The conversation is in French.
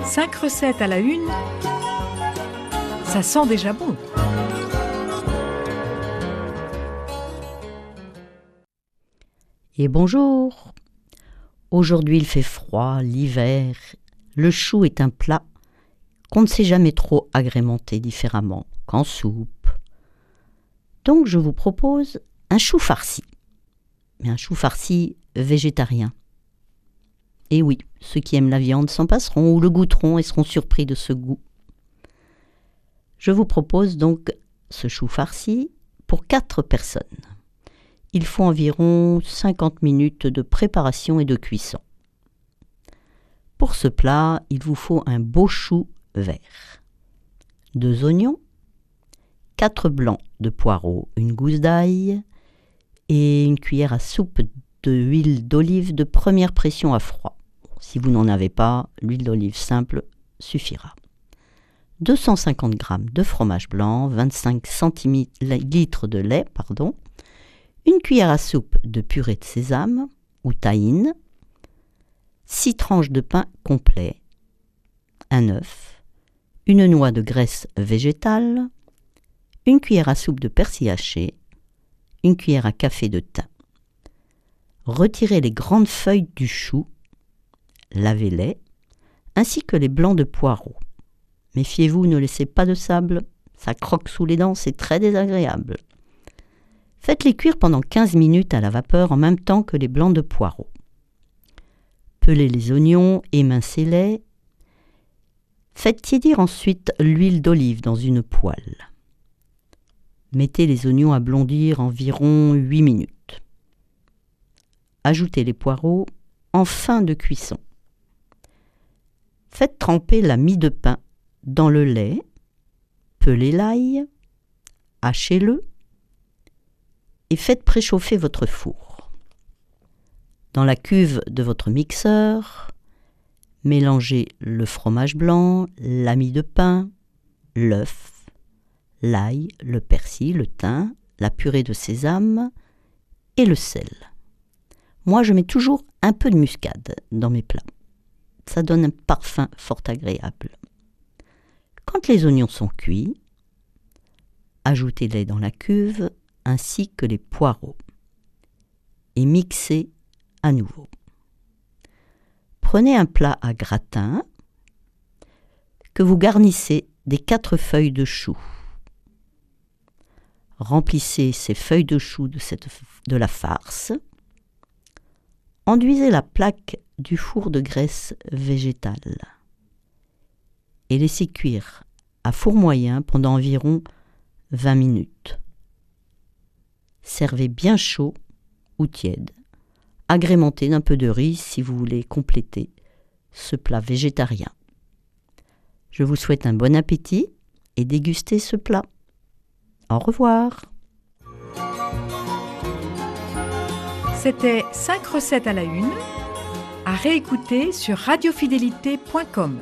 5 recettes à la une, ça sent déjà bon. Et bonjour. Aujourd'hui il fait froid, l'hiver. Le chou est un plat qu'on ne sait jamais trop agrémenter différemment qu'en soupe. Donc je vous propose un chou farci. Mais un chou farci végétarien. Et oui, ceux qui aiment la viande s'en passeront ou le goûteront et seront surpris de ce goût. Je vous propose donc ce chou farci pour 4 personnes. Il faut environ 50 minutes de préparation et de cuisson. Pour ce plat, il vous faut un beau chou vert, 2 oignons, 4 blancs de poireaux, une gousse d'ail et une cuillère à soupe d'huile d'olive de première pression à froid. Si vous n'en avez pas, l'huile d'olive simple suffira. 250 g de fromage blanc, 25 centilitres de lait, une cuillère à soupe de purée de sésame ou tahine, 6 tranches de pain complet, un œuf, une noix de graisse végétale, une cuillère à soupe de persil haché, une cuillère à café de thym. Retirez les grandes feuilles du chou, lavez-les, ainsi que les blancs de poireaux. Méfiez-vous, ne laissez pas de sable, ça croque sous les dents, c'est très désagréable. Faites-les cuire pendant 15 minutes à la vapeur en même temps que les blancs de poireaux. Pelez les oignons, émincez-les. Faites tiédir ensuite l'huile d'olive dans une poêle. Mettez les oignons à blondir environ 8 minutes. Ajoutez les poireaux en fin de cuisson. Faites tremper la mie de pain dans le lait, pelez l'ail, hachez-le et faites préchauffer votre four. Dans la cuve de votre mixeur, mélangez le fromage blanc, la mie de pain, l'œuf, l'ail, le persil, le thym, la purée de sésame et le sel. Moi, je mets toujours un peu de muscade dans mes plats. Ça donne un parfum fort agréable. Quand les oignons sont cuits, ajoutez-les dans la cuve ainsi que les poireaux et mixez à nouveau. Prenez un plat à gratin que vous garnissez des 4 feuilles de chou. Remplissez ces feuilles de chou de la farce. Enduisez la plaque du four de graisse végétale et laissez cuire à four moyen pendant environ 20 minutes. Servez bien chaud ou tiède, agrémentez d'un peu de riz si vous voulez compléter ce plat végétarien. Je vous souhaite un bon appétit et dégustez ce plat. Au revoir. C'était 5 recettes à la une, à réécouter sur radiofidélité.com.